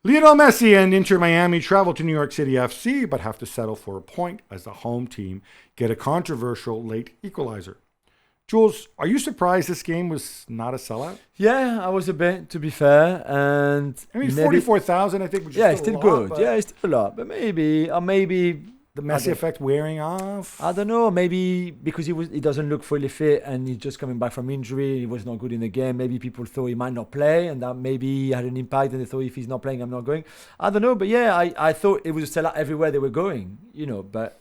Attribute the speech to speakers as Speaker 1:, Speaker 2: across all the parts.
Speaker 1: Lionel Messi and Inter Miami travel to New York City FC, but have to settle for a point as the home team get a controversial late equalizer. Jules, are you surprised this game was not a sellout?
Speaker 2: Yeah, I was a bit, to be fair. And
Speaker 1: I mean, 44,000, I think, which is
Speaker 2: still
Speaker 1: a lot,
Speaker 2: good.
Speaker 1: but
Speaker 2: Yeah, it's still a lot. But maybe
Speaker 1: the Messi effect wearing off.
Speaker 2: I don't know. Maybe because he doesn't look fully fit and he's just coming back from injury. He was not good in the game. Maybe people thought he might not play, and that maybe had an impact. And they thought if he's not playing, I'm not going. I don't know. But yeah, I thought it was a sellout everywhere they were going. But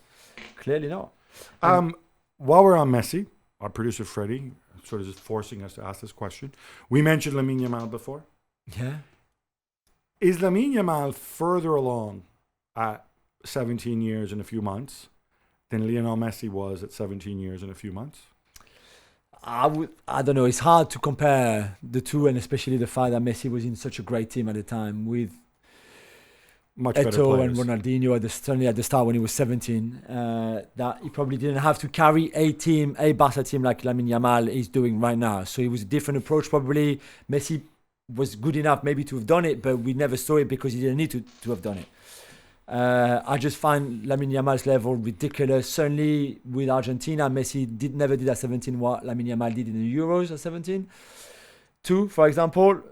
Speaker 2: clearly not.
Speaker 1: While we're on Messi, our producer Freddie sort of just forcing us to ask this question. We mentioned Lamine Yamal before.
Speaker 2: Yeah.
Speaker 1: Is Lamine Yamal further along at 17 years and a few months than Lionel Messi was at 17 years and a few months?
Speaker 2: I don't know. It's hard to compare the two, and especially the fact that Messi was in such a great team at the time with
Speaker 1: much better
Speaker 2: Eto'o
Speaker 1: players.
Speaker 2: and Ronaldinho certainly at the start when he was 17. That he probably didn't have to carry a Barca team like Lamine Yamal is doing right now. So it was a different approach probably. Messi was good enough maybe to have done it, but we never saw it because he didn't need to have done it. I just find Lamine Yamal's level ridiculous. Certainly with Argentina, Messi never did at 17 what Lamine Yamal did in the Euros at 17. 2, for example.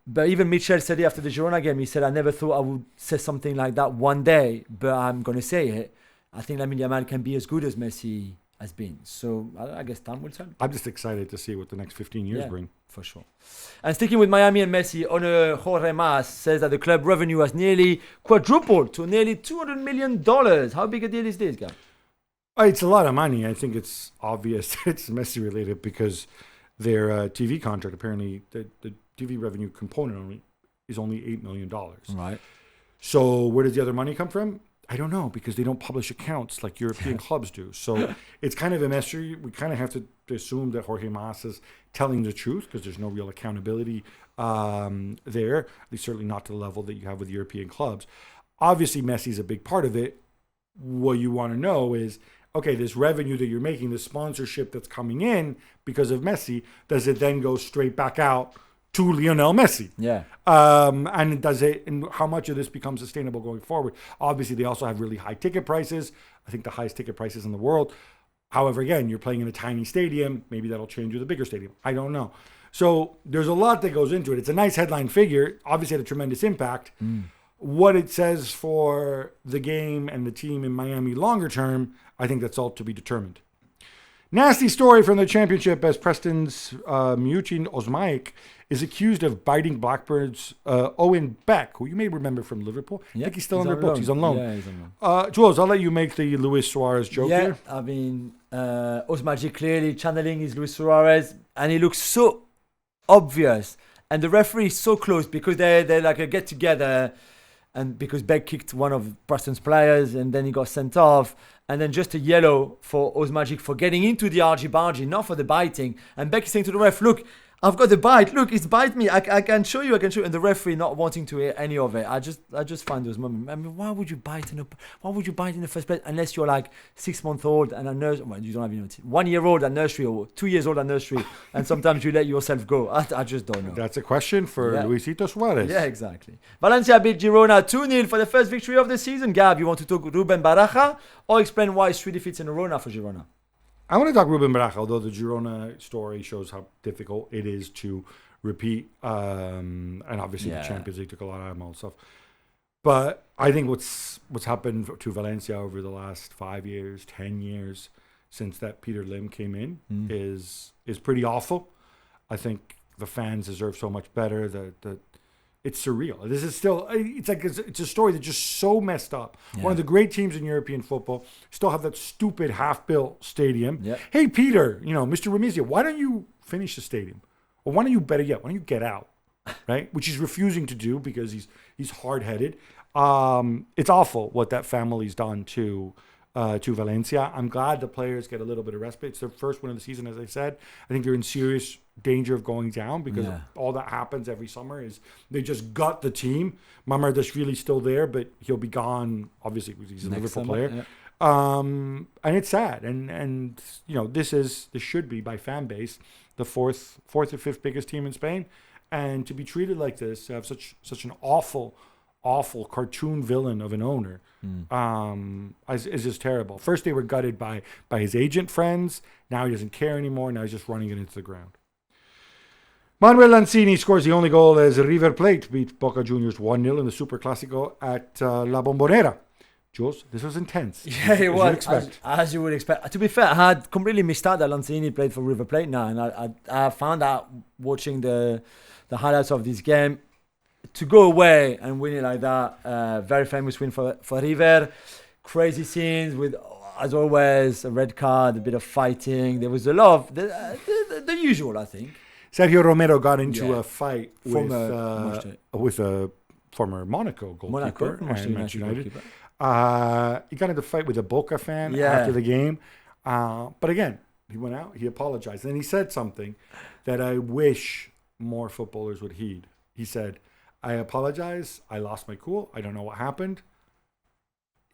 Speaker 2: But even Michel said it after the Girona game. He said, I never thought I would say something like that one day, but I'm going to say it. I think Lamine Yamal can be as good as Messi has been. So I guess time will tell.
Speaker 1: I'm just excited to see what the next 15 years bring.
Speaker 2: For sure. And sticking with Miami and Messi, Jorge Mas says that the club revenue has nearly quadrupled to nearly $200 million. How big a deal is this, Gab?
Speaker 1: It's a lot of money. I think it's obvious it's Messi related because their TV contract, apparently the TV revenue component is only $8 million.
Speaker 2: Right.
Speaker 1: So where does the other money come from? I don't know, because they don't publish accounts like European clubs do. So it's kind of a mystery. We kind of have to assume that Jorge Mas is telling the truth because there's no real accountability there, at least certainly not to the level that you have with European clubs. Obviously, Messi's a big part of it. What you want to know is, okay, this revenue that you're making, the sponsorship that's coming in because of Messi, does it then go straight back out to Lionel Messi?
Speaker 2: Yeah.
Speaker 1: And how much of this becomes sustainable going forward? Obviously, they also have really high ticket prices. I think the highest ticket prices in the world. However, again, you're playing in a tiny stadium. Maybe that'll change with a bigger stadium. I don't know. So there's a lot that goes into it. It's a nice headline figure. Obviously, had a tremendous impact. What it says for the game and the team in Miami longer term, I think that's all to be determined. Nasty story from the championship as Preston's Miuchin Osmaik is accused of biting Blackburn's Owen Beck, who you may remember from Liverpool. I think he's still on their books. He's on loan.
Speaker 2: Yeah, he's on loan.
Speaker 1: Jules, I'll let you make the Luis Suarez joke here.
Speaker 2: I mean, Osmajic clearly channeling his Luis Suarez, and he looks so obvious. And the referee is so close because they're like a get-together, and because Beck kicked one of Preston's players, and then he got sent off. And then just a yellow for Osmajic for getting into the argy-bargy, not for the biting. And Beck is saying to the ref, look, I've got the bite. Look, it's bite me. I can show you. And the referee not wanting to hear any of it. I just find those moments. I mean, why would you bite in the first place unless you're like 6 months old and a nurse? Well, you don't have 1 year old at nursery or 2 years old at nursery, and sometimes you let yourself go. I just don't know.
Speaker 1: That's a question for Luisito Suarez.
Speaker 2: Yeah, exactly. Valencia beat Girona 2-0 for the first victory of the season. Gab, you want to talk Ruben Baraja or explain why it's 3 defeats in a row now for Girona?
Speaker 1: I want to talk Ruben Baraja, although the Girona story shows how difficult it is to repeat. And obviously the Champions League took a lot out of all stuff. But I think what's happened to Valencia over the last 5 years, 10 years since that Peter Lim came in is pretty awful. I think the fans deserve so much better. It's surreal. This is still, it's a story that's just so messed up. Yeah. One of the great teams in European football still have that stupid half-built stadium. Yeah. Hey, Peter, Mr. Remizia, why don't you finish the stadium? Or why don't you, better yet, why don't you get out? Right? Which he's refusing to do because he's hard-headed. It's awful what that family's done to Valencia. I'm glad the players get a little bit of respite. It's their first win of the season, as I said. I think they're in serious danger of going down because all that happens every summer is they just gut the team. Mamardashvili's still there, but he'll be gone, obviously, because he's a Liverpool player. Yeah. And it's sad. And this should be, by fan base, the fourth or fifth biggest team in Spain. And to be treated like this, to have such an awful awful cartoon villain of an owner is just terrible. First, they were gutted by his agent friends. Now he doesn't care anymore. Now he's just running it into the ground. Manuel Lanzini scores the only goal as River Plate beat Boca Juniors 1-0 in the Super Classico at La Bombonera. Jules, this was intense.
Speaker 2: Yeah, it was. As you would expect. To be fair, I had completely missed out that Lanzini played for River Plate now. And I found out watching the highlights of this game. To go away and win it like that, very famous win for River. Crazy scenes with, as always, a red card, a bit of fighting. There was a lot of the usual, I think.
Speaker 1: Sergio Romero got into a fight with a former Monaco goalkeeper, Manchester United. Goalkeeper. He got into a fight with a Boca fan after the game. But again, he went out, he apologized. And he said something that I wish more footballers would heed. He said, I apologize. I lost my cool. I don't know what happened.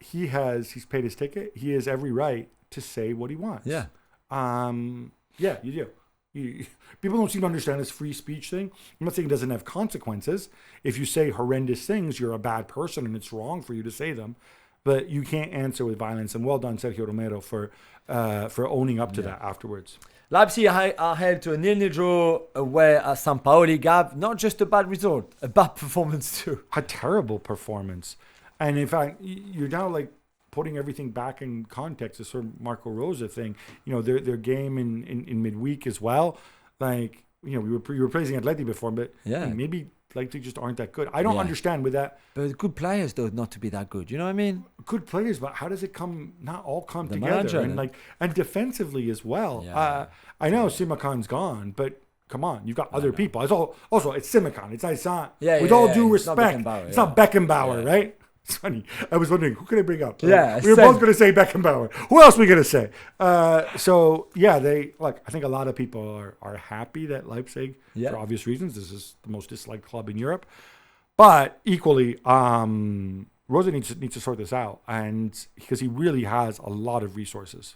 Speaker 1: He's paid his ticket. He has every right to say what he wants.
Speaker 2: Yeah.
Speaker 1: Yeah, you do. People don't seem to understand this free speech thing. I'm not saying it doesn't have consequences. If you say horrendous things, you're a bad person and it's wrong for you to say them. But you can't answer with violence. And well done, Sergio Romero, for owning up to that afterwards.
Speaker 2: Leipzig are held to a 0-0 draw away at St. Pauli. Gab, not just a bad result, a bad performance too.
Speaker 1: A terrible performance. And in fact, you're now like putting everything back in context, the sort of Marco Rosa thing. You know, their game in midweek as well. Like, you know, we were praising Atleti before, but maybe Leipzig just aren't that good. I don't understand with that.
Speaker 2: But good players, though, not to be that good. You know what I mean?
Speaker 1: Good players, but how does it not all come together? And defensively as well. Yeah. I know Simakan's gone, but come on, you've got other people. It's Simakan. It's not. With all due respect, it's not Beckenbauer, right? It's funny. I was wondering, who could I bring up?
Speaker 2: Yeah,
Speaker 1: we were both going to say Beckenbauer. Who else are we going to say? I think a lot of people are happy that Leipzig, for obvious reasons, this is the most disliked club in Europe. But equally, Rosa needs to sort this out, and because he really has a lot of resources.